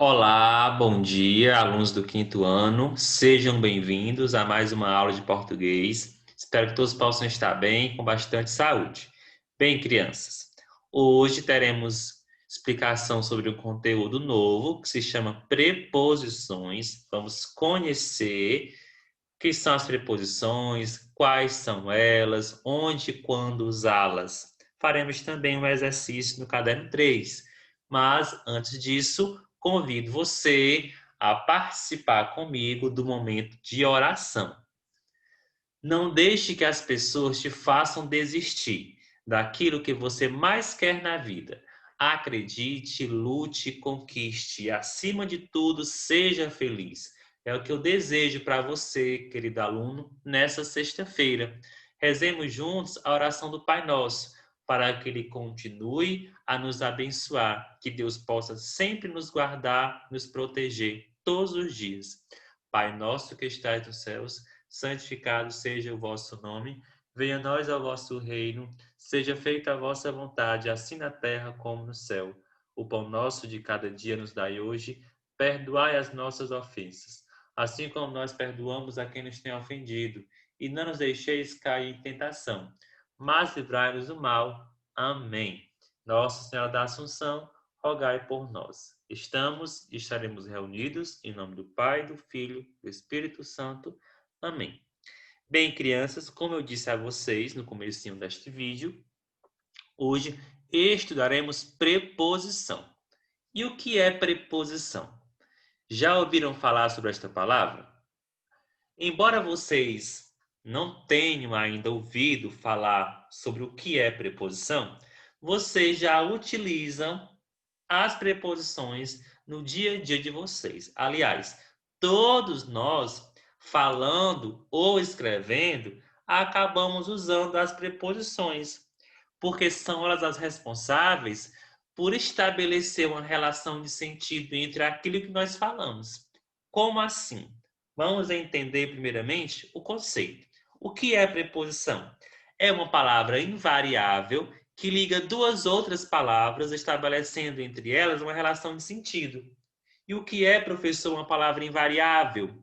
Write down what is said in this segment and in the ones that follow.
Olá, bom dia, alunos do quinto ano. Sejam bem-vindos a mais uma aula de português. Espero que todos possam estar bem, com bastante saúde. Bem, crianças, hoje teremos explicação sobre um conteúdo novo que se chama preposições. Vamos conhecer o que são as preposições, quais são elas, onde e quando usá-las. Faremos também um exercício no caderno 3. Mas, antes disso, convido você a participar comigo do momento de oração. Não deixe que as pessoas te façam desistir daquilo que você mais quer na vida. Acredite, lute, conquiste e, acima de tudo, seja feliz. É o que eu desejo para você, querido aluno, nessa sexta-feira. Rezemos juntos a oração do Pai Nosso, para que Ele continue a nos abençoar, que Deus possa sempre nos guardar, nos proteger todos os dias. Pai nosso que estais nos céus, santificado seja o vosso nome, venha a nós o vosso reino, seja feita a vossa vontade, assim na terra como no céu. O pão nosso de cada dia nos dai hoje, perdoai as nossas ofensas, assim como nós perdoamos a quem nos tem ofendido, e não nos deixeis cair em tentação, mas livrai-nos do mal. Amém. Nossa Senhora da Assunção, rogai por nós. Estamos e estaremos reunidos em nome do Pai, do Filho e do Espírito Santo. Amém. Bem, crianças, como eu disse a vocês no comecinho deste vídeo, hoje estudaremos preposição. E o que é preposição? Já ouviram falar sobre esta palavra? Embora vocês não tenham ainda ouvido falar sobre o que é preposição, vocês já utilizam as preposições no dia a dia de vocês. Aliás, todos nós, falando ou escrevendo, acabamos usando as preposições, porque são elas as responsáveis por estabelecer uma relação de sentido entre aquilo que nós falamos. Como assim? Vamos entender primeiramente o conceito. O que é preposição? É uma palavra invariável que liga duas outras palavras, estabelecendo entre elas uma relação de sentido. E o que é, professor, uma palavra invariável?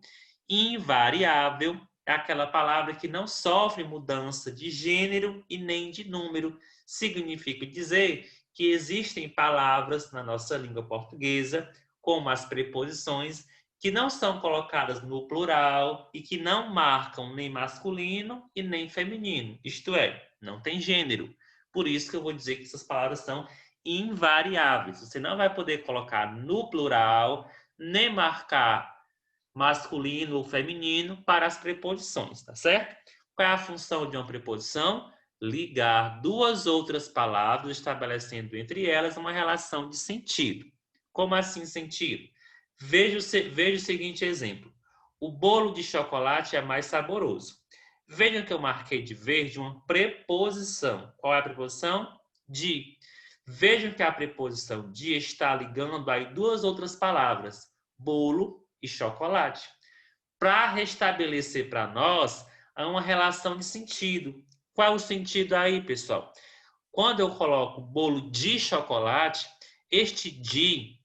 Invariável é aquela palavra que não sofre mudança de gênero e nem de número. Significa dizer que existem palavras na nossa língua portuguesa, como as preposições, que não são colocadas no plural e que não marcam nem masculino e nem feminino. Isto é, não tem gênero. Por isso que eu vou dizer que essas palavras são invariáveis. Você não vai poder colocar no plural, nem marcar masculino ou feminino para as preposições, tá certo? Qual é a função de uma preposição? Ligar duas outras palavras, estabelecendo entre elas uma relação de sentido. Como assim sentido? Veja o seguinte exemplo. O bolo de chocolate é mais saboroso. Veja que eu marquei de verde uma preposição. Qual é a preposição? De. Vejam que a preposição de está ligando aí duas outras palavras, bolo e chocolate, para restabelecer para nós uma relação de sentido. Qual é o sentido aí, pessoal? Quando eu coloco bolo de chocolate, este de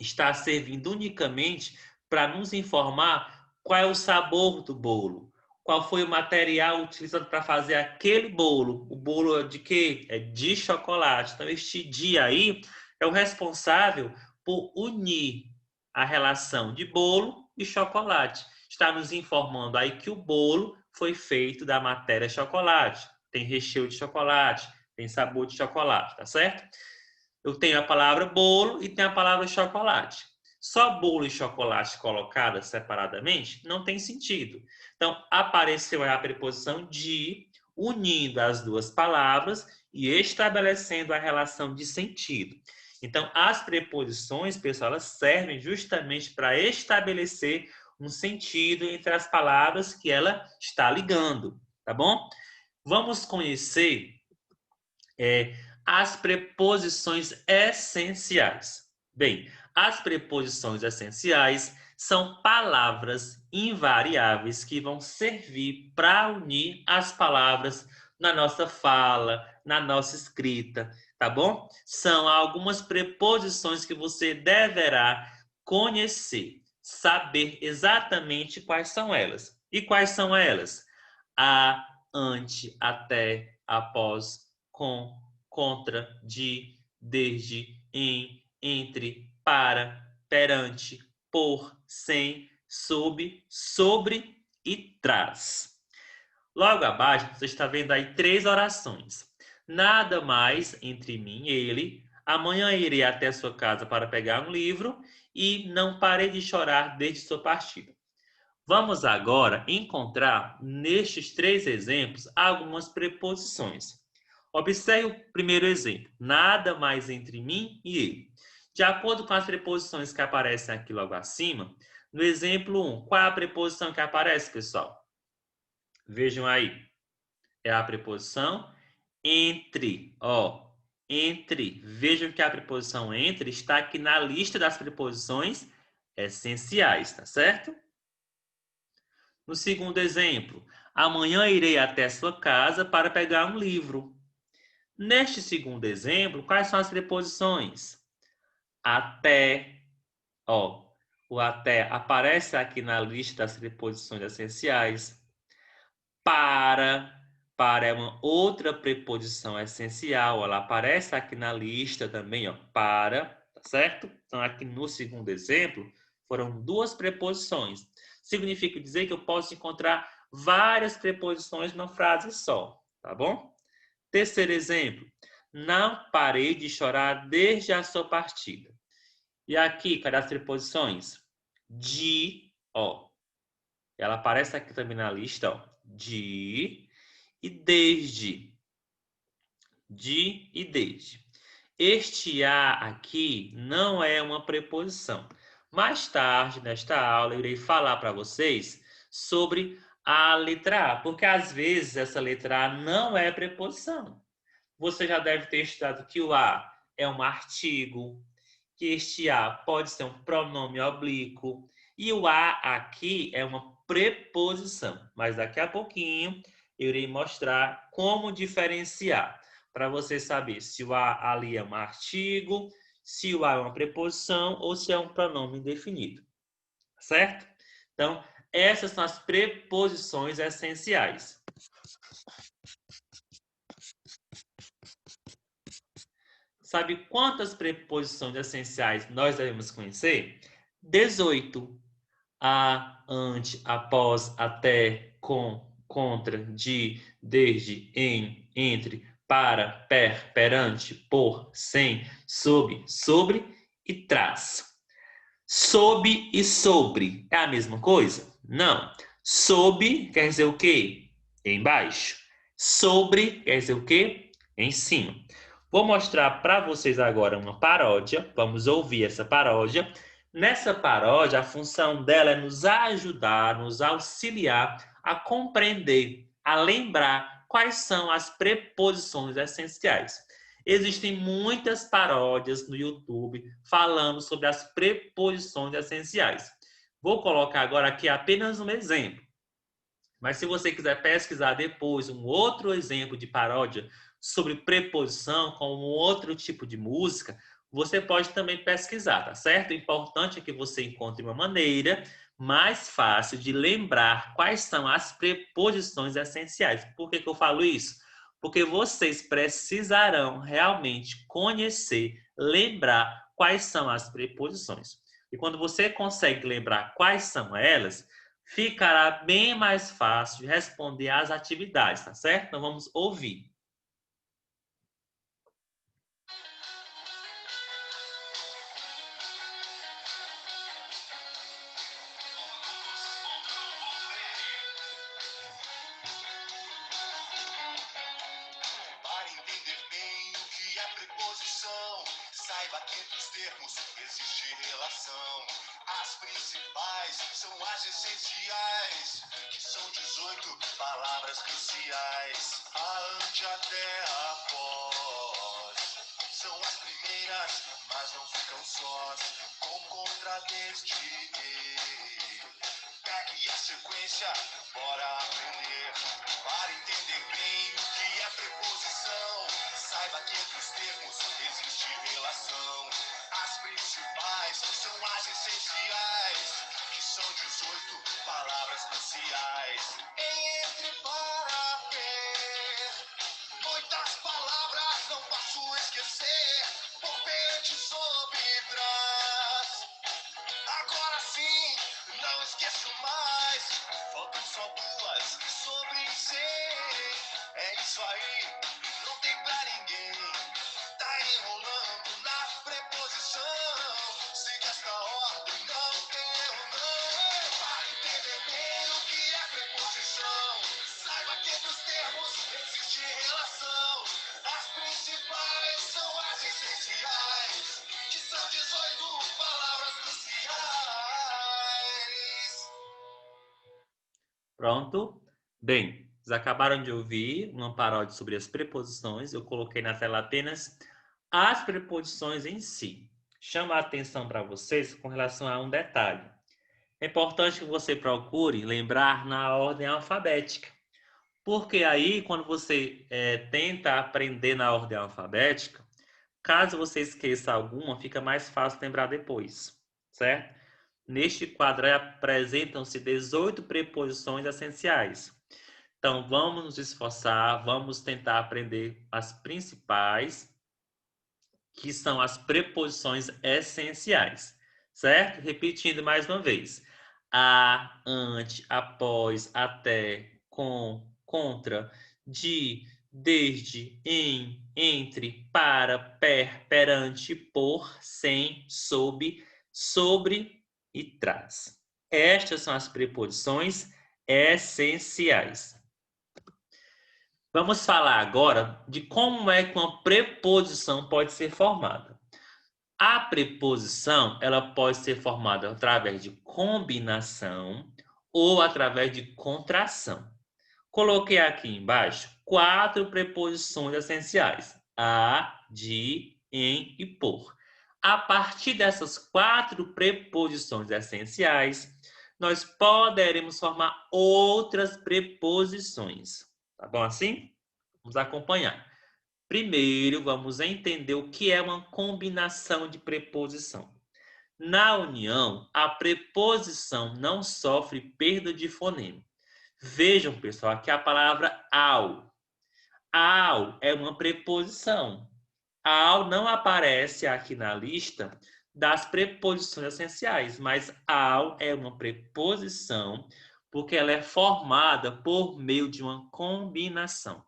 está servindo unicamente para nos informar qual é o sabor do bolo, qual foi o material utilizado para fazer aquele bolo. O bolo é de quê? É de chocolate. Então, este dia aí é o responsável por unir a relação de bolo e chocolate. Está nos informando aí que o bolo foi feito da matéria chocolate. Tem recheio de chocolate, tem sabor de chocolate, tá certo? Eu tenho a palavra bolo e tenho a palavra chocolate. Só bolo e chocolate colocadas separadamente não tem sentido. Então, apareceu a preposição de, unindo as duas palavras e estabelecendo a relação de sentido. Então, as preposições, pessoal, elas servem justamente para estabelecer um sentido entre as palavras que ela está ligando, tá bom? Vamos conhecer as preposições essenciais. Bem, as preposições essenciais são palavras invariáveis que vão servir para unir as palavras na nossa fala, na nossa escrita, tá bom? São algumas preposições que você deverá conhecer, saber exatamente quais são elas. E quais são elas? A, ante, até, após, com, contra, de, desde, em, entre, para, perante, por, sem, sob, sobre e traz. Logo abaixo, você está vendo aí 3 orações. Nada mais entre mim e ele. Amanhã irei até sua casa para pegar um livro e não parei de chorar desde sua partida. Vamos agora encontrar nestes 3 exemplos algumas preposições. Observe o primeiro exemplo. Nada mais entre mim e ele. De acordo com as preposições que aparecem aqui logo acima, no exemplo 1, qual é a preposição que aparece, pessoal? Vejam aí. É a preposição entre. Ó, entre. Vejam que a preposição entre está aqui na lista das preposições essenciais, tá certo? No segundo exemplo, amanhã irei até sua casa para pegar um livro. Neste segundo exemplo, quais são as preposições? Até. Ó, o até aparece aqui na lista das preposições essenciais. Para é uma outra preposição essencial, ela aparece aqui na lista também, ó, para, tá certo? Então, aqui no segundo exemplo, foram 2 preposições. Significa dizer que eu posso encontrar várias preposições numa frase só, tá bom? Terceiro exemplo, não parei de chorar desde a sua partida. E aqui, cadê as preposições? De, ó, ela aparece aqui também na lista, ó, de e desde. De e desde. Este a aqui não é uma preposição. Mais tarde, nesta aula, eu irei falar para vocês sobre a letra A, porque às vezes essa letra A não é preposição. Você já deve ter estudado que o A é um artigo, que este A pode ser um pronome oblíquo, e o A aqui é uma preposição. Mas daqui a pouquinho eu irei mostrar como diferenciar, para você saber se o A ali é um artigo, se o A é uma preposição ou se é um pronome indefinido. Certo? Então, essas são as preposições essenciais. Sabe quantas preposições essenciais nós devemos conhecer? 18. A, ante, após, até, com, contra, de, desde, em, entre, para, perante, por, sem, sob, sobre e traz. Sob e sobre é a mesma coisa? Não. Sob quer dizer o quê? Embaixo. Sobre quer dizer o quê? Em cima. Vou mostrar para vocês agora uma paródia. Vamos ouvir essa paródia. Nessa paródia, a função dela é nos ajudar, nos auxiliar a compreender, a lembrar quais são as preposições essenciais. Existem muitas paródias no YouTube falando sobre as preposições essenciais. Vou colocar agora aqui apenas um exemplo. Mas se você quiser pesquisar depois um outro exemplo de paródia sobre preposição com um outro tipo de música, você pode também pesquisar, tá certo? O importante é que você encontre uma maneira mais fácil de lembrar quais são as preposições essenciais. Por que eu falo isso? Porque vocês precisarão realmente conhecer, lembrar quais são as preposições. E quando você consegue lembrar quais são elas, ficará bem mais fácil de responder às atividades, tá certo? Então vamos ouvir. Para entender bem o que é preposição, saiba que entre os termos existe relação. As principais são as essenciais, que são 18 palavras cruciais. A, ante, até, após. São as primeiras, mas não ficam sós. Com, contra, desde, pegue a sequência, bora aprender. Para entender bem o que é preposição, saiba que entre os termos existe relação. As principais são as essenciais. você por frente sobre trás. Agora sim, não esqueço mais. Faltam só duas sobre 100. É isso aí, não tem pra ninguém. Tá enrolando na preposição. Siga esta ordem, não tem erro não. Para entender bem o que é preposição, saiba que entre os termos existe relação. As principais são as essenciais, que são 18 palavras cruciais. Pronto? Bem, vocês acabaram de ouvir uma paródia sobre as preposições. Eu coloquei na tela apenas as preposições em si. Chama a atenção para vocês com relação a um detalhe. É importante que você procure lembrar na ordem alfabética. Porque aí, quando você tenta aprender na ordem alfabética, caso você esqueça alguma, fica mais fácil lembrar depois, certo? Neste quadro aí apresentam-se 18 preposições essenciais. Então, vamos nos esforçar, vamos tentar aprender as principais, que são as preposições essenciais, certo? Repetindo mais uma vez. A, ante, após, até, com, contra, de, desde, em, entre, para, per, perante, por, sem, sob, sobre e traz. Estas são as preposições essenciais. Vamos falar agora de como é que uma preposição pode ser formada. A preposição, ela pode ser formada através de combinação ou através de contração. Coloquei aqui embaixo 4 preposições essenciais: a, de, em e por. A partir dessas 4 preposições essenciais, nós poderemos formar outras preposições. Tá bom assim? Vamos acompanhar. Primeiro, vamos entender o que é uma combinação de preposição. Na união, a preposição não sofre perda de fonema. Vejam, pessoal, aqui a palavra ao. Ao é uma preposição. Ao não aparece aqui na lista das preposições essenciais, mas ao é uma preposição porque ela é formada por meio de uma combinação.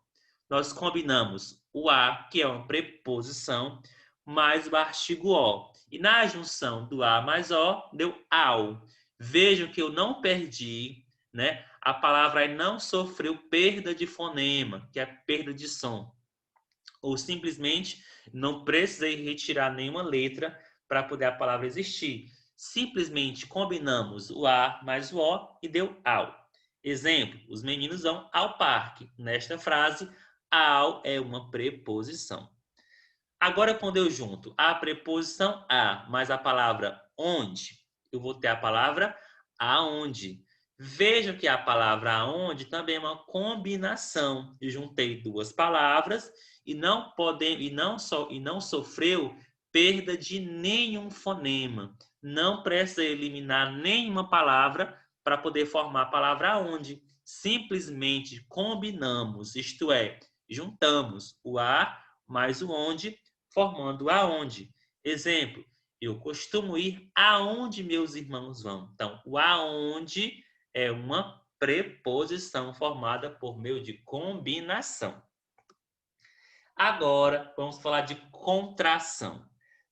Nós combinamos o a, que é uma preposição, mais o artigo o. E na junção do a mais o, deu ao. Vejam que eu não perdi, né? A palavra aí não sofreu perda de fonema, que é perda de som. Ou simplesmente não precisei retirar nenhuma letra para poder a palavra existir. Simplesmente combinamos o a mais o o e deu ao. Exemplo, os meninos vão ao parque. Nesta frase, ao é uma preposição. Agora, quando eu junto a preposição a mais a palavra onde, eu vou ter a palavra aonde. Vejam que a palavra aonde também é uma combinação. Eu juntei duas palavras e não sofreu perda de nenhum fonema. Não precisa eliminar nenhuma palavra para poder formar a palavra aonde. Simplesmente combinamos, isto é, juntamos o a mais o onde, formando aonde. Exemplo, eu costumo ir aonde meus irmãos vão. Então, o aonde é uma preposição formada por meio de combinação. Agora, vamos falar de contração.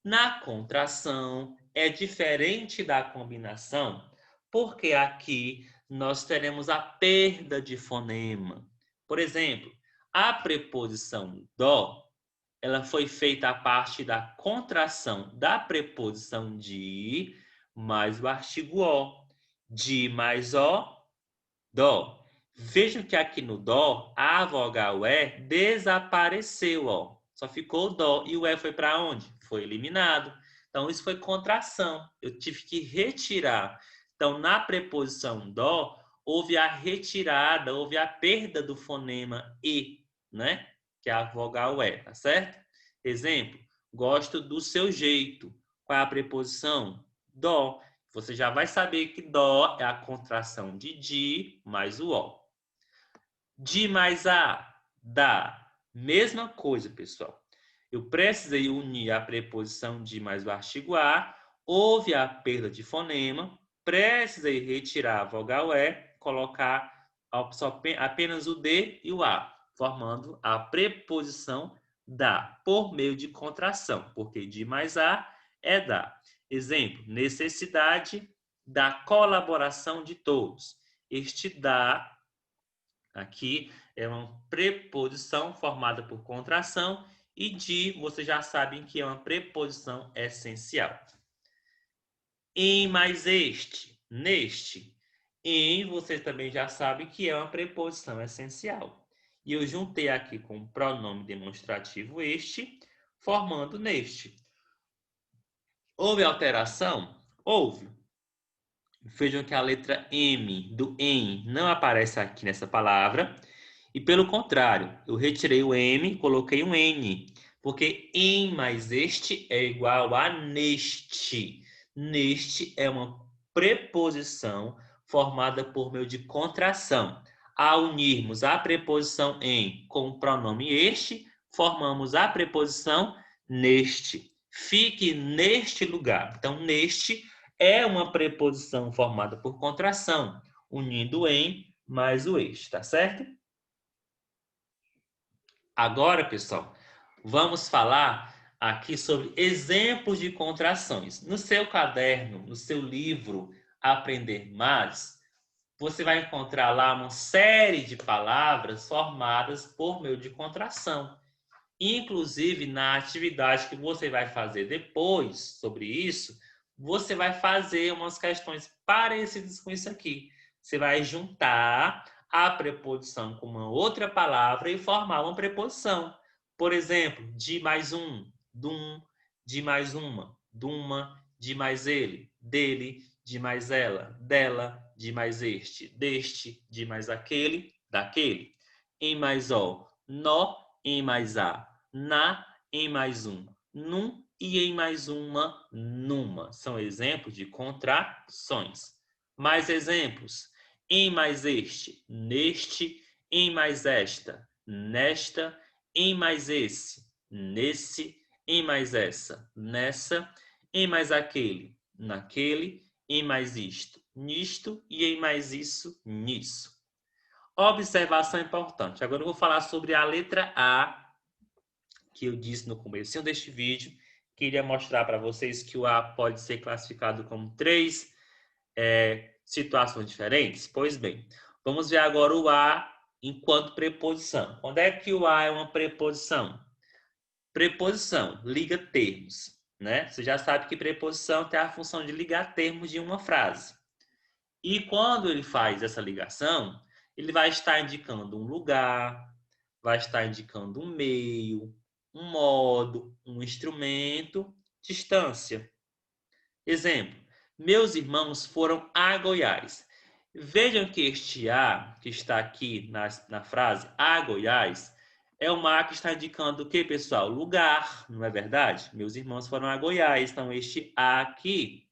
Na contração, é diferente da combinação, porque aqui nós teremos a perda de fonema. Por exemplo, a preposição dó, ela foi feita a partir da contração da preposição de mais o artigo o. De mais o, dó. Vejam que aqui no dó, a vogal E desapareceu, ó. Só ficou o dó. E o E foi para onde? Foi eliminado. Então, isso foi contração. Eu tive que retirar. Então, na preposição dó, houve a retirada, houve a perda do fonema E, né? Que é a vogal E, tá certo? Exemplo, gosto do seu jeito. Qual é a preposição? Dó. Você já vai saber que dó é a contração de di mais o ó. Di mais a, dá. Mesma coisa, pessoal. Eu precisei unir a preposição de mais o artigo a, houve a perda de fonema, precisei retirar a vogal E, colocar apenas o D e o A, formando a preposição da, por meio de contração, porque de mais a é da. Exemplo, necessidade da colaboração de todos. Este da aqui é uma preposição formada por contração e de, vocês já sabem que é uma preposição essencial. Em mais este, neste. Em, vocês também já sabem que é uma preposição essencial. E eu juntei aqui com o pronome demonstrativo este, formando neste. Houve alteração? Houve. Vejam que a letra M do em não aparece aqui nessa palavra. E pelo contrário, eu retirei o M, coloquei um N. Porque em mais este é igual a neste. Neste é uma preposição formada por meio de contração. Ao unirmos a preposição em com o pronome este, formamos a preposição neste. Fique neste lugar. Então, neste é uma preposição formada por contração, unindo em mais o este, tá certo? Agora, pessoal, vamos falar aqui sobre exemplos de contrações. No seu caderno, no seu livro Aprender Mais, você vai encontrar lá uma série de palavras formadas por meio de contração. Inclusive, na atividade que você vai fazer depois sobre isso, você vai fazer umas questões parecidas com isso aqui. Você vai juntar a preposição com uma outra palavra e formar uma preposição. Por exemplo, de mais um, dum, de mais uma, duma, de mais ele, dele, de mais ela, dela, de mais este, deste, de mais aquele, daquele. Em mais ó, nó, em mais a, na, em mais um, num e em mais uma, numa. São exemplos de contrações. Mais exemplos. Em mais este, neste, em mais esta, nesta, em mais esse, nesse, em mais essa, nessa, em mais aquele, naquele, em mais isto, nisto e em mais isso, nisso. Observação importante. Agora eu vou falar sobre a letra A, que eu disse no começo deste vídeo. Queria mostrar para vocês que o A pode ser classificado como três situações diferentes. Pois bem, vamos ver agora o A enquanto preposição. Quando é que o A é uma preposição? Preposição, liga termos, né? Você já sabe que preposição tem a função de ligar termos de uma frase. E quando ele faz essa ligação, ele vai estar indicando um lugar, vai estar indicando um meio, um modo, um instrumento, distância. Exemplo, meus irmãos foram a Goiás. Vejam que este a, que está aqui na frase, a Goiás, é uma a que está indicando o que, pessoal? Lugar, não é verdade? Meus irmãos foram a Goiás. Então, este a aqui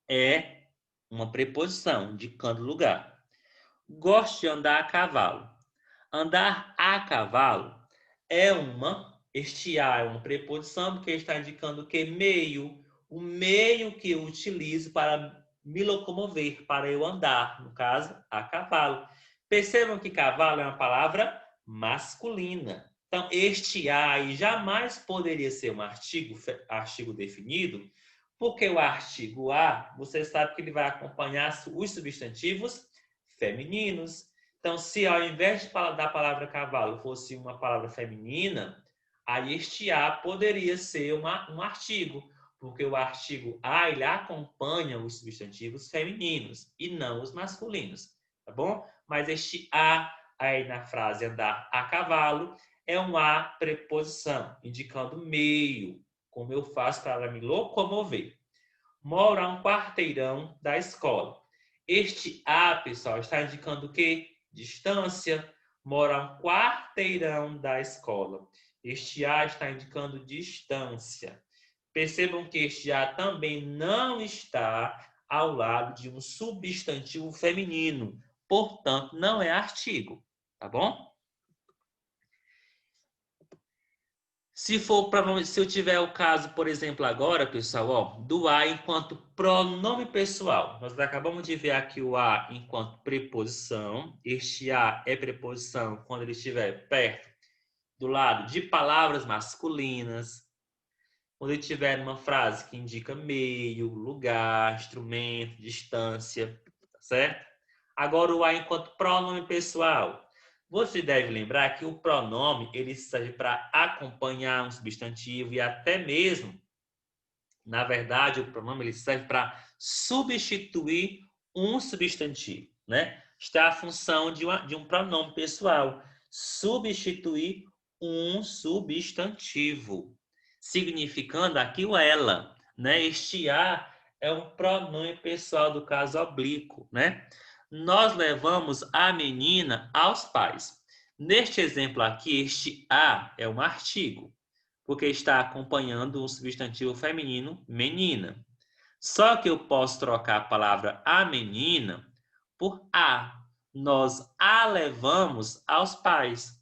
é uma preposição, indicando lugar. Gosto de andar a cavalo. Andar a cavalo é este a é uma preposição, porque está indicando o que? Meio. O meio que eu utilizo para me locomover, para eu andar, no caso, a cavalo. Percebam que cavalo é uma palavra masculina. Então, este a aí jamais poderia ser um artigo definido, porque o artigo a, você sabe que ele vai acompanhar os substantivos femininos. Então, se ao invés da palavra cavalo fosse uma palavra feminina, aí este a poderia ser um artigo, porque o artigo a ele acompanha os substantivos femininos e não os masculinos, tá bom? Mas este a aí na frase andar a cavalo é um a preposição, indicando meio, como eu faço para me locomover. Moro a um quarteirão da escola. Este a, pessoal, está indicando o quê? Distância. Moro a um quarteirão da escola. Este a está indicando distância. Percebam que este a também não está ao lado de um substantivo feminino. Portanto, não é artigo. Tá bom? Se eu tiver o caso, por exemplo, agora, pessoal, ó, do a enquanto pronome pessoal. Nós acabamos de ver aqui o a enquanto preposição. Este a é preposição quando ele estiver perto, do lado de palavras masculinas. Quando ele estiver numa frase que indica meio, lugar, instrumento, distância, tá certo? Agora o a enquanto pronome pessoal. Você deve lembrar que o pronome ele serve para acompanhar um substantivo e até mesmo, na verdade, o pronome ele serve para substituir um substantivo, né? Está a função de um pronome pessoal, substituir um substantivo, significando aqui o ela, né? Este a é um pronome pessoal do caso oblíquo, né? Nós levamos a menina aos pais. Neste exemplo aqui, este a é um artigo, porque está acompanhando um substantivo feminino, menina. Só que eu posso trocar a palavra a menina por a. Nós a levamos aos pais.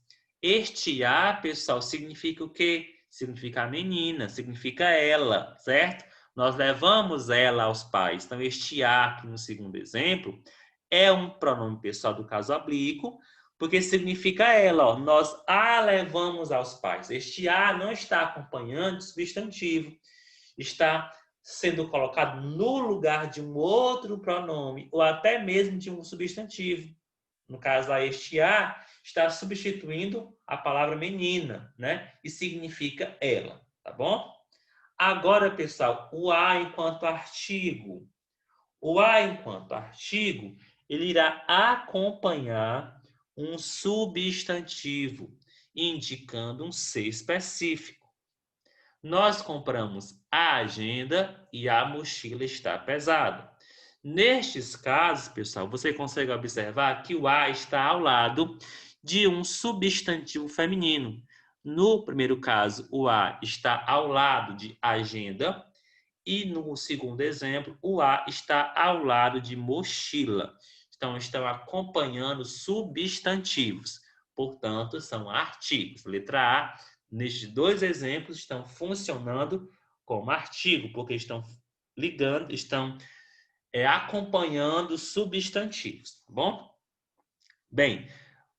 Este a, pessoal, significa o quê? Significa a menina, significa ela, certo? Nós levamos ela aos pais. Então, este a, aqui no segundo exemplo, é um pronome pessoal do caso oblíquo, porque significa ela, ó, nós a levamos aos pais. Este a não está acompanhando o substantivo, está sendo colocado no lugar de um outro pronome ou até mesmo de um substantivo. No caso, este a está substituindo a palavra menina, né? E significa ela, tá bom? Agora, pessoal, o a enquanto artigo. O a enquanto artigo, ele irá acompanhar um substantivo, indicando um ser específico. Nós compramos a agenda e a mochila está pesada. Nestes casos, pessoal, você consegue observar que o a está ao lado de um substantivo feminino. No primeiro caso, o a está ao lado de agenda e no segundo exemplo, o a está ao lado de mochila. Então, estão acompanhando substantivos. Portanto, são artigos. Letra A, nestes dois exemplos, estão funcionando como artigo, porque estão ligando, estão acompanhando substantivos, tá bom? Bem,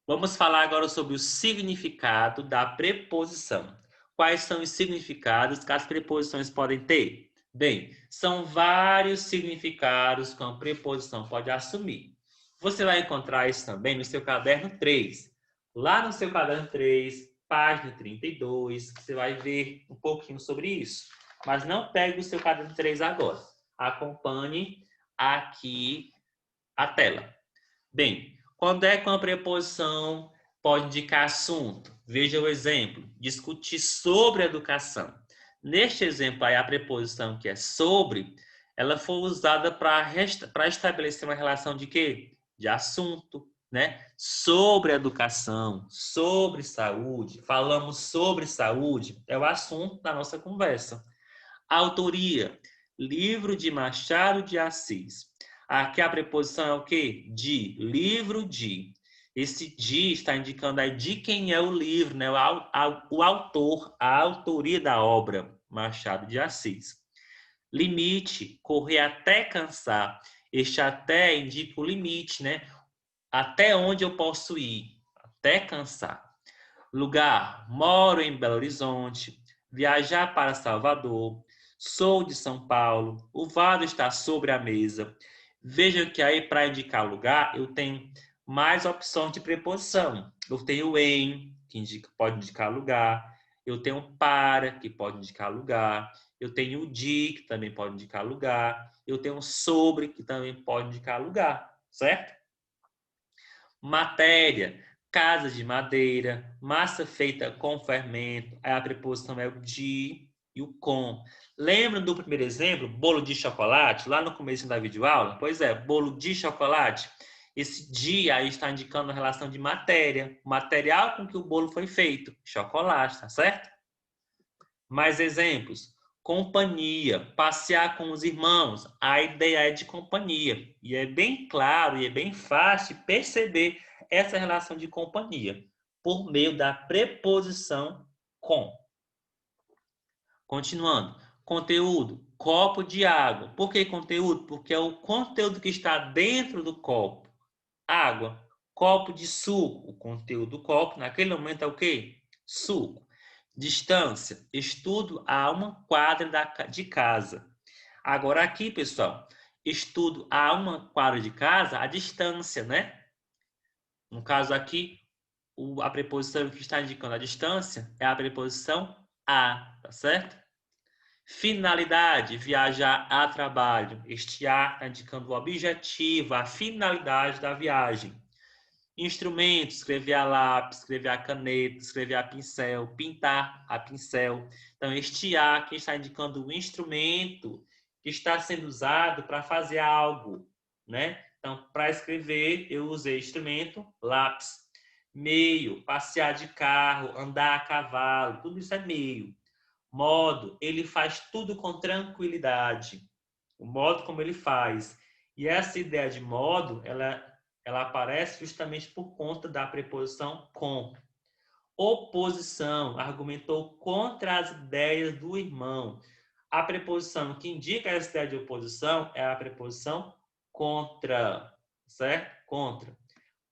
vamos falar agora sobre o significado da preposição. Quais são os significados que as preposições podem ter? Bem, são vários significados que uma preposição pode assumir. Você vai encontrar isso também no seu caderno 3. Lá no seu caderno 3, página 32, você vai ver um pouquinho sobre isso. Mas não pegue o seu caderno 3 agora. Acompanhe aqui a tela. Bem, quando é que uma preposição pode indicar assunto? Veja o exemplo. Discutir sobre educação. Neste exemplo aí, a preposição que é sobre, ela foi usada para estabelecer uma relação de quê? De assunto, né? Sobre educação, sobre saúde. Falamos sobre saúde, é o assunto da nossa conversa. Autoria, livro de Machado de Assis. Aqui a preposição é o quê? De, livro de. Esse de está indicando aí de quem é o livro, né? O autor, a autoria da obra, Machado de Assis. Limite, correr até cansar. Este até indica o limite, né? Até onde eu posso ir? Até cansar. Lugar, moro em Belo Horizonte. Viajar para Salvador. Sou de São Paulo. O vaso está sobre a mesa. Veja que aí, para indicar lugar, eu tenho mais opções de preposição. Eu tenho em, que pode indicar lugar. Eu tenho para, que pode indicar lugar. Eu tenho de, que também pode indicar lugar. Eu tenho sobre, que também pode indicar lugar, certo? Matéria, casa de madeira, massa feita com fermento. Aí a preposição é o de e o com. Lembra do primeiro exemplo, bolo de chocolate, lá no começo da videoaula? Pois é, bolo de chocolate. Esse de aí está indicando a relação de matéria, material com que o bolo foi feito, chocolate, tá certo? Mais exemplos. Companhia, passear com os irmãos. A ideia é de companhia. E é bem claro e é bem fácil perceber essa relação de companhia por meio da preposição com. Continuando. Conteúdo, copo de água. Por que conteúdo? Porque é o conteúdo que está dentro do copo. Água. Copo de suco. O conteúdo do copo, naquele momento, é o quê? Suco. Distância. Estudo a 1 quadra de casa. Agora aqui, pessoal, estudo a 1 quadra de casa, a distância, né? No caso aqui, a preposição que está indicando a distância é a preposição a, tá certo? Finalidade, viajar a trabalho. Este a está indicando o objetivo, a finalidade da viagem. Instrumento, escrever a lápis, escrever a caneta, escrever a pincel, pintar a pincel. Então, este a que está indicando o instrumento que está sendo usado para fazer algo, né? Então, para escrever, eu usei instrumento, lápis. Meio, passear de carro, andar a cavalo, tudo isso é meio. Modo, ele faz tudo com tranquilidade. O modo como ele faz. E essa ideia de modo, ela aparece justamente por conta da preposição com. Oposição, argumentou contra as ideias do irmão. A preposição que indica essa ideia de oposição é a preposição contra, certo? Contra.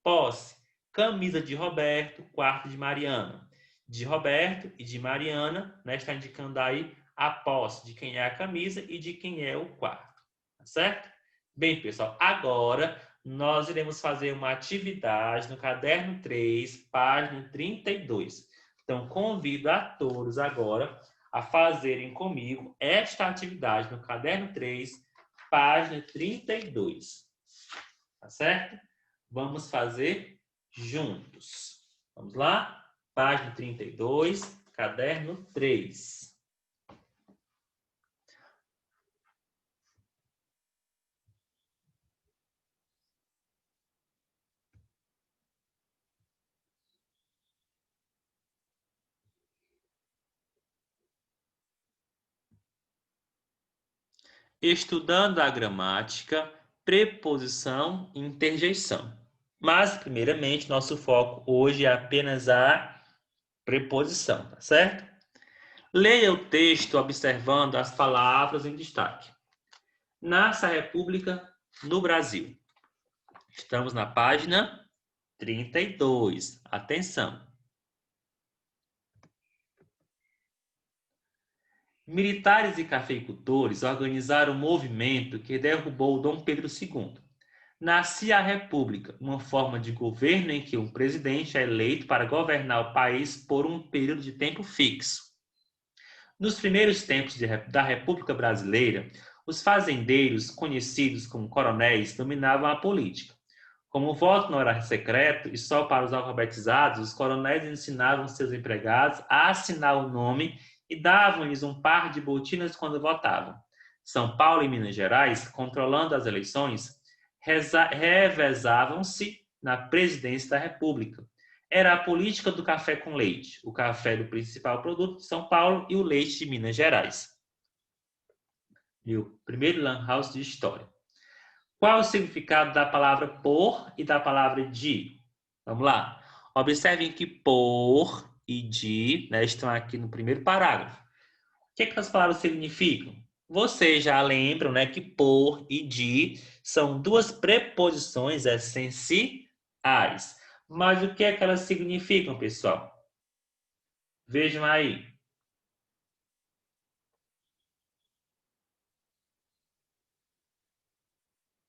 Posse, camisa de Roberto, quarto de Mariana. De Roberto e de Mariana, né, está indicando aí a posse de quem é a camisa e de quem é o quarto, tá certo? Bem, pessoal, agora nós iremos fazer uma atividade no caderno 3, página 32. Então, convido a todos agora a fazerem comigo esta atividade no caderno 3, página 32. Tá certo? Vamos fazer juntos. Vamos lá? Página 32, caderno 3. Estudando a gramática, preposição e interjeição. Mas, primeiramente, nosso foco hoje é apenas a preposição, tá certo? Leia o texto observando as palavras em destaque. Nasce a República no Brasil. Estamos na página 32. Atenção. Militares e cafeicultores organizaram um movimento que derrubou Dom Pedro II. Nascia a República, uma forma de governo em que um presidente é eleito para governar o país por um período de tempo fixo. Nos primeiros tempos da República Brasileira, os fazendeiros, conhecidos como coronéis, dominavam a política. Como o voto não era secreto e só para os alfabetizados, os coronéis ensinavam seus empregados a assinar o nome e davam-lhes um par de botinas quando votavam. São Paulo e Minas Gerais, controlando as eleições, revezavam-se na presidência da República. Era a política do café com leite, o café do principal produto de São Paulo e o leite de Minas Gerais. E o primeiro Lan House de história. Qual o significado da palavra por e da palavra de? Vamos lá. Observem que por e de, né, estão aqui no primeiro parágrafo. O que as palavras significam? Vocês já lembram, né, que por e de são duas preposições essenciais. Mas o que é que elas significam, pessoal? Vejam aí.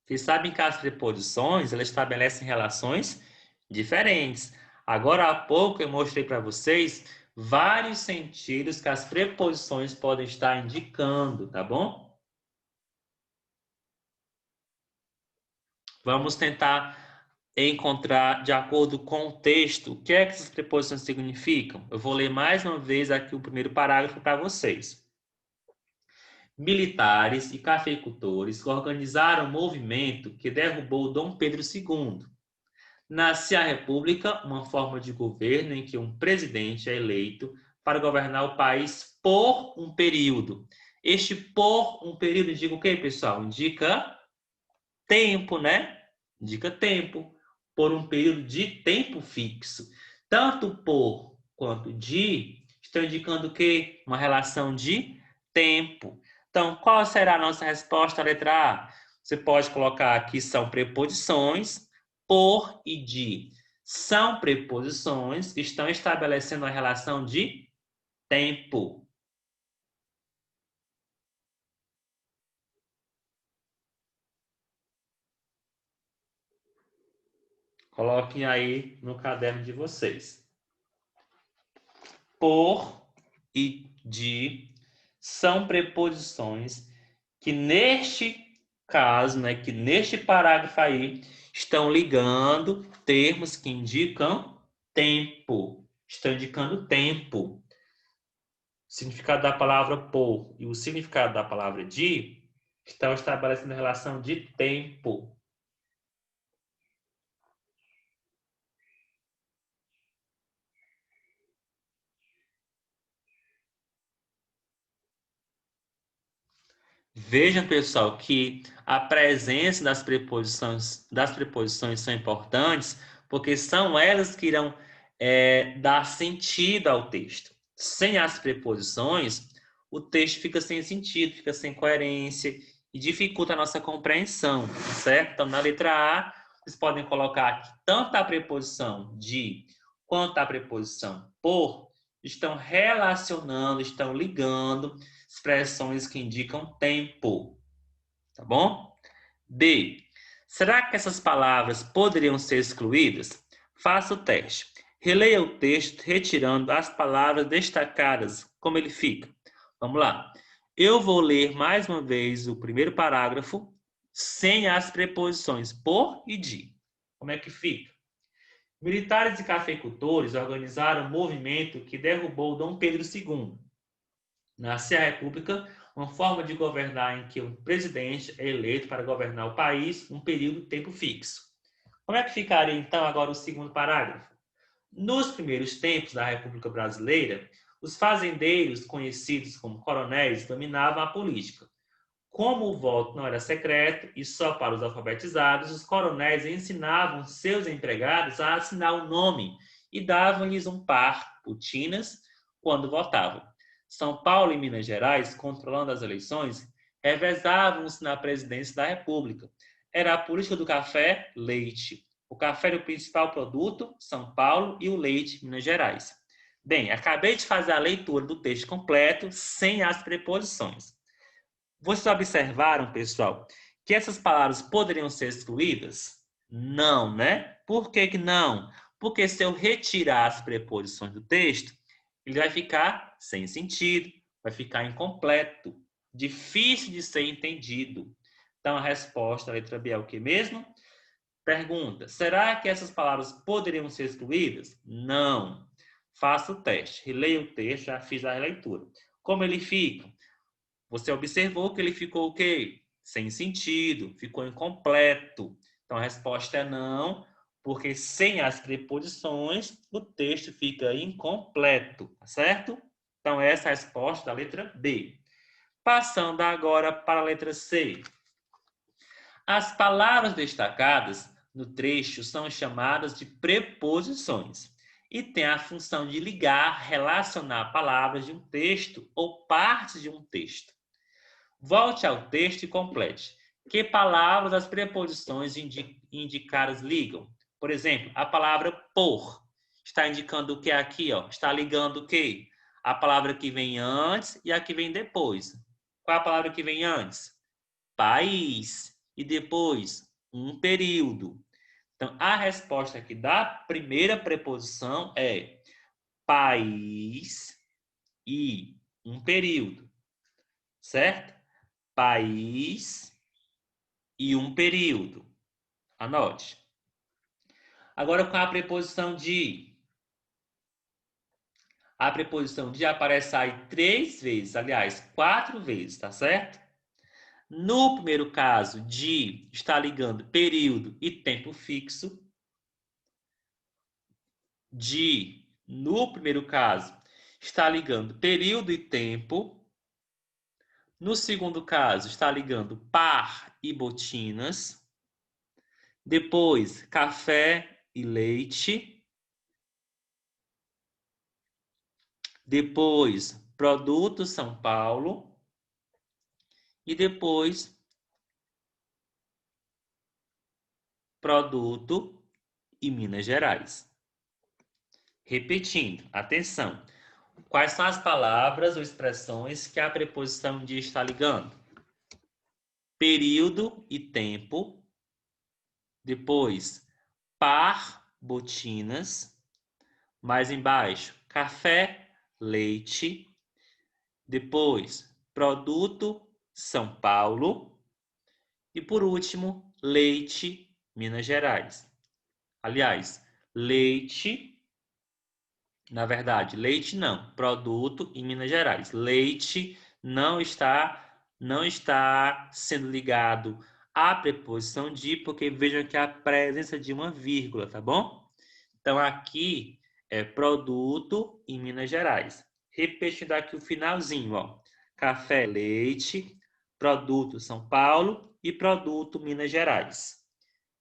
Vocês sabem que as preposições, elas estabelecem relações diferentes. Agora há pouco eu mostrei para vocês vários sentidos que as preposições podem estar indicando, tá bom? Vamos tentar encontrar, de acordo com o texto, o que é que essas preposições significam. Eu vou ler mais uma vez aqui o primeiro parágrafo para vocês. Militares e cafeicultores organizaram um movimento que derrubou Dom Pedro II. Nasce a República, uma forma de governo em que um presidente é eleito para governar o país por um período. Este por um período indica o quê, pessoal? Indica tempo, né? Indica tempo. Por um período de tempo fixo. Tanto por quanto de estão indicando o quê? Uma relação de tempo. Então, qual será a nossa resposta à letra A? Você pode colocar aqui são preposições, por e de. São preposições que estão estabelecendo a relação de tempo. Coloquem aí no caderno de vocês. Por e de são preposições que neste caso, né, que neste parágrafo aí, estão ligando termos que indicam tempo. Estão indicando tempo. O significado da palavra por e o significado da palavra de estão estabelecendo relação de tempo. Vejam, pessoal, que a presença das preposições são importantes porque são elas que irão dar sentido ao texto. Sem as preposições, o texto fica sem sentido, fica sem coerência e dificulta a nossa compreensão, certo? Então, na letra A, vocês podem colocar aqui tanto a preposição de quanto a preposição por estão relacionando, estão ligando expressões que indicam tempo, tá bom? D. Será que essas palavras poderiam ser excluídas? Faça o teste. Releia o texto retirando as palavras destacadas, como ele fica. Vamos lá. Eu vou ler mais uma vez o primeiro parágrafo sem as preposições por e de. Como é que fica? Militares e cafeicultores organizaram um movimento que derrubou Dom Pedro II. Nasce a República, uma forma de governar em que um presidente é eleito para governar o país um período de tempo fixo. Como é que ficaria, então, agora o segundo parágrafo? Nos primeiros tempos da República Brasileira, os fazendeiros, conhecidos como coronéis, dominavam a política. Como o voto não era secreto e só para os alfabetizados, os coronéis ensinavam seus empregados a assinar o nome e davam-lhes um par, putinas, quando votavam. São Paulo e Minas Gerais, controlando as eleições, revezavam-se na presidência da República. Era a política do café, leite. O café era o principal produto, São Paulo, e o leite, Minas Gerais. Bem, acabei de fazer a leitura do texto completo, sem as preposições. Vocês observaram, pessoal, que essas palavras poderiam ser excluídas? Não, né? Por que que não? Porque se eu retirar as preposições do texto, ele vai ficar sem sentido, vai ficar incompleto, difícil de ser entendido. Então, a resposta da letra B é o que mesmo? Pergunta, será que essas palavras poderiam ser excluídas? Não. Faça o teste, releia o texto, já fiz a releitura. Como ele fica? Você observou que ele ficou o quê? Sem sentido, ficou incompleto. Então, a resposta é não, porque sem as preposições, o texto fica incompleto, tá certo? Então, essa é a resposta da letra B. Passando agora para a letra C. As palavras destacadas no trecho são chamadas de preposições e têm a função de ligar, relacionar palavras de um texto ou partes de um texto. Volte ao texto e complete. Que palavras as preposições indicadas ligam? Por exemplo, a palavra por está indicando o que aqui, ó? Está ligando o quê? A palavra que vem antes e a que vem depois. Qual é a palavra que vem antes? País. E depois, um período. Então, a resposta aqui da primeira preposição é país e um período. Certo? País e um período. Anote. Agora, com a preposição de. A preposição de aparece aí 3 vezes, aliás, 4 vezes, tá certo? No primeiro caso, de está ligando período e tempo fixo. De, no primeiro caso, está ligando período e tempo. No segundo caso, está ligando par e botinas. Depois, café e leite. Depois, produto São Paulo. e depois produto e Minas Gerais. Repetindo, atenção. Quais são as palavras ou expressões que a preposição de está ligando? Período e tempo. Depois, par, botinas. Mais embaixo, café, leite. Depois, produto, São Paulo. E por último, leite, Minas Gerais. Aliás, leite, na verdade, leite não, produto em Minas Gerais. Leite não está sendo ligado à preposição de, porque vejam que há a presença de uma vírgula, tá bom? Então, aqui é produto em Minas Gerais. Repetindo aqui o finalzinho, ó. Café, leite, produto São Paulo e produto Minas Gerais.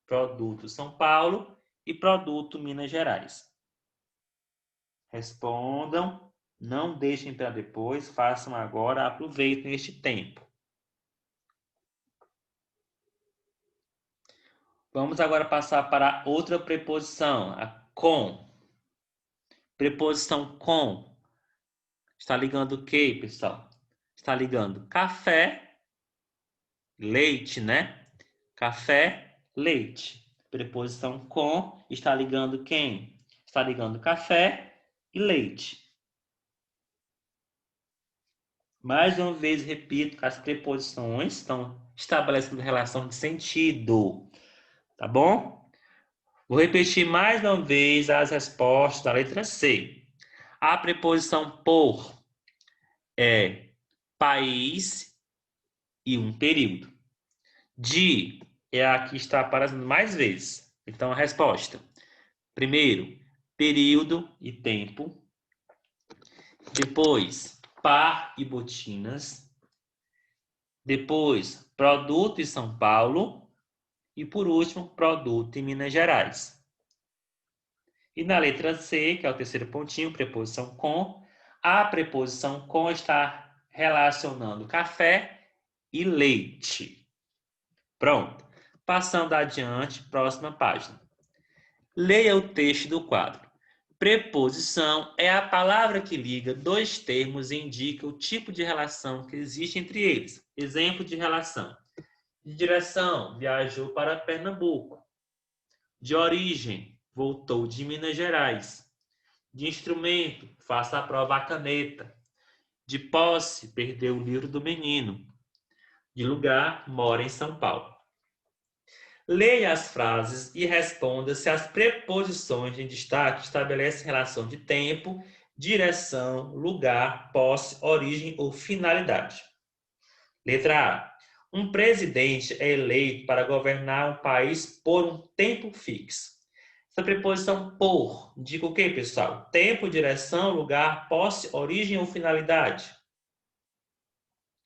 Produto São Paulo e produto Minas Gerais. Respondam, não deixem para depois, façam agora, aproveitem este tempo. Vamos agora passar para outra preposição, a com. Preposição com. Está ligando o quê, pessoal? Está ligando café, leite, né? Café, leite. Preposição com está ligando quem? Está ligando café e leite. Mais uma vez, repito que as preposições estão estabelecendo relação de sentido. Tá bom? Vou repetir mais uma vez as respostas da letra C. A preposição por é país e um período. De é a que está aparecendo mais vezes. Então, a resposta. Primeiro, período e tempo. Depois, par e botinas. Depois, produto em São Paulo. E, por último, produto em Minas Gerais. E na letra C, que é o terceiro pontinho, preposição com, a preposição com está relacionando café e leite. Pronto. Passando adiante, próxima página. Leia o texto do quadro. Preposição é a palavra que liga dois termos e indica o tipo de relação que existe entre eles. Exemplo de relação. De direção, viajou para Pernambuco. De origem, voltou de Minas Gerais. De instrumento, faça a prova à caneta. De posse, perdeu o livro do menino. De lugar, mora em São Paulo. Leia as frases e responda se as preposições em destaque estabelecem relação de tempo, direção, lugar, posse, origem ou finalidade. Letra A. Um presidente é eleito para governar um país por um tempo fixo. Essa preposição por indica o quê, pessoal? Tempo, direção, lugar, posse, origem ou finalidade?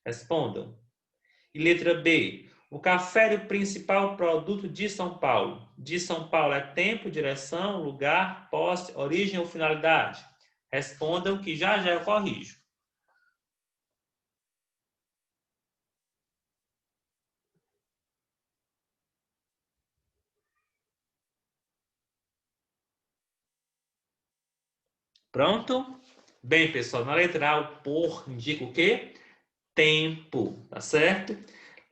Respondam. E letra B. O café é o principal produto de São Paulo. De São Paulo é tempo, direção, lugar, posse, origem ou finalidade? Respondam que já eu corrijo. Pronto? Bem, pessoal, na letra A, o por indica o quê? Tempo, tá certo?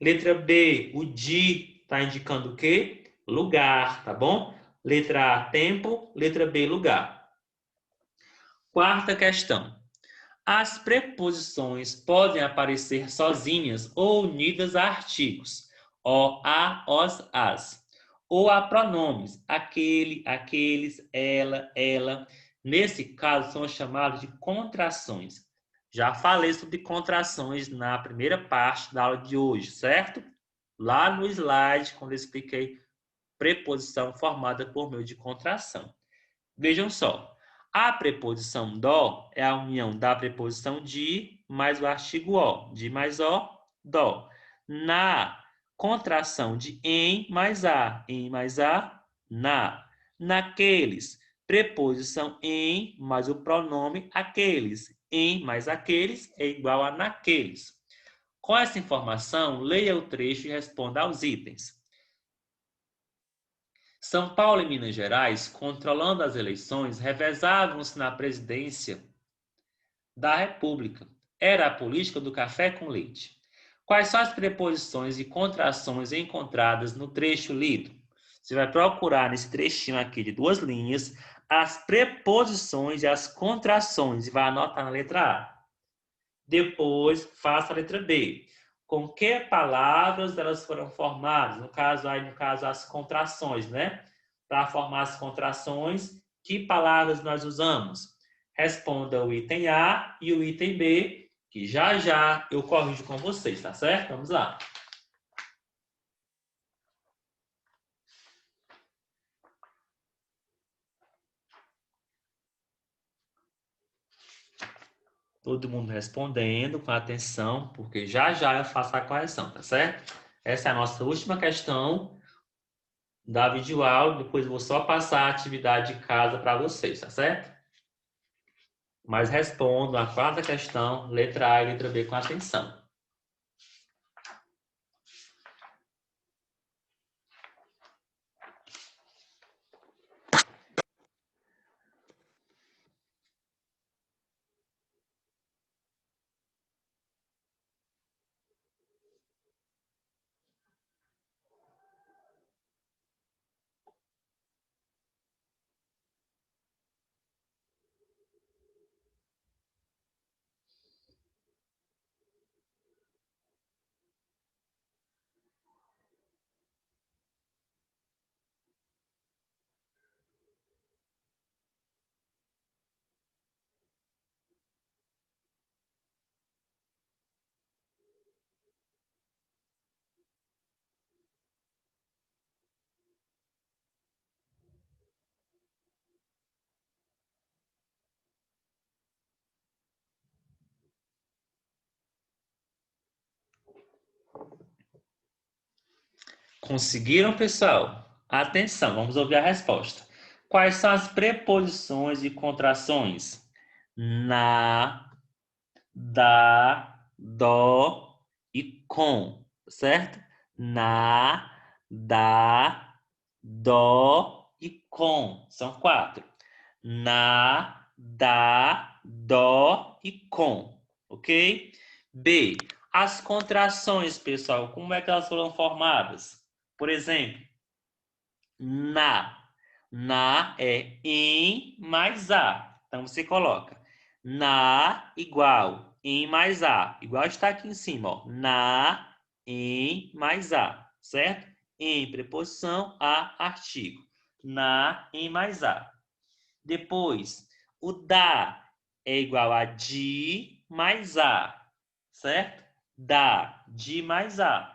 Letra B, o de está indicando o quê? Lugar, tá bom? Letra A, tempo. Letra B, lugar. Quarta questão. As preposições podem aparecer sozinhas ou unidas a artigos, o, a, os, as, ou a pronomes, aquele, aqueles, ela. Nesse caso, são chamados de contrações. Já falei sobre contrações na primeira parte da aula de hoje, certo? Lá no slide, quando eu expliquei preposição formada por meio de contração. Vejam só. A preposição dó é a união da preposição de mais o artigo o. De mais o, dó. Na contração de em mais a na. Naqueles, preposição em mais o pronome aqueles. Em mais aqueles é igual a naqueles. Com essa informação, leia o trecho e responda aos itens. São Paulo e Minas Gerais, controlando as eleições, revezavam-se na presidência da República. Era a política do café com leite. Quais são as preposições e contrações encontradas no trecho lido? Você vai procurar nesse trechinho aqui de 2 linhas as preposições e as contrações e vai anotar na letra A. Depois, faça a letra B. Com que palavras elas foram formadas? No caso, as contrações, né? Para formar as contrações, que palavras nós usamos? Responda o item A e o item B, que já já eu corrijo com vocês, tá certo? Vamos lá. Todo mundo respondendo com atenção, porque já já eu faço a correção, tá certo? Essa é a nossa última questão da videoaula, depois eu vou só passar a atividade de casa para vocês, tá certo? Mas respondam a 4ª questão, letra A e letra B, com atenção. Conseguiram, pessoal? Atenção, vamos ouvir a resposta. Quais são as preposições e contrações? Na, da, dó e com, certo? Na, da, dó e com. São 4. Na, da, dó e com. Ok? B. As contrações, pessoal, como é que elas foram formadas? Por exemplo, na. Na é em mais a. Então, você coloca na igual em mais a. Igual está aqui em cima, ó. Na, em mais a. Certo? Em preposição a artigo. Na, em mais a. Depois, o da é igual a de mais a. Certo? Da, de mais a.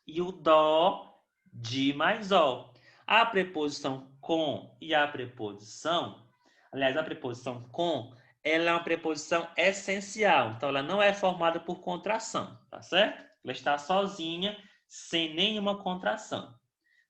E o dó, de mais ó. A preposição com e a preposição, aliás, a preposição com, ela é uma preposição essencial. Então, ela não é formada por contração, tá certo? Ela está sozinha, sem nenhuma contração.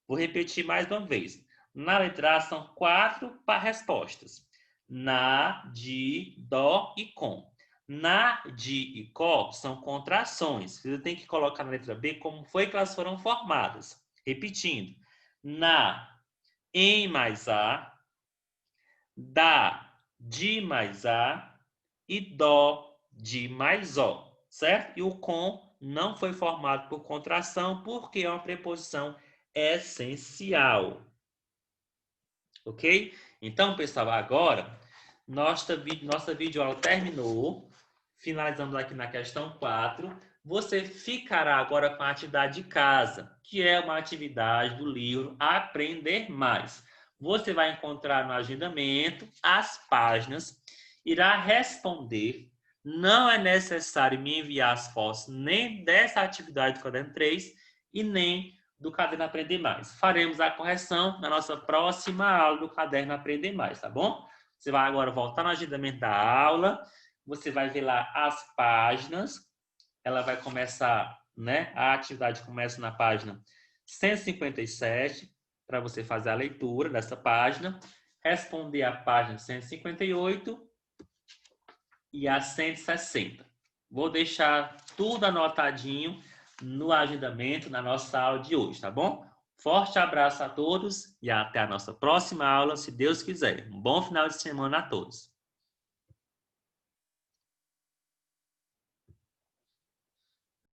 Vou repetir mais uma vez. Na letra A são 4 respostas. Na, de, dó e com. Na, de e có são contrações. Você tem que colocar na letra B como foi que elas foram formadas. Repetindo. Na, em mais a, da, de mais a e dó, de mais ó. Certo? E o com não foi formado por contração porque é uma preposição essencial. Ok? Então, pessoal, agora nossa videoaula terminou. Finalizamos aqui na questão 4. Você ficará agora com a atividade de casa, que é uma atividade do livro Aprender Mais. Você vai encontrar no agendamento as páginas, irá responder. Não é necessário me enviar as fotos nem dessa atividade do caderno 3 e nem do Caderno Aprender Mais. Faremos a correção na nossa próxima aula do Caderno Aprender Mais, tá bom? Você vai agora voltar no agendamento da aula, você vai ver lá as páginas, ela vai começar, né? A atividade começa na página 157, para você fazer a leitura dessa página, responder a página 158 e a 160. Vou deixar tudo anotadinho no agendamento, na nossa aula de hoje, tá bom? Forte abraço a todos e até a nossa próxima aula, se Deus quiser. Um bom final de semana a todos.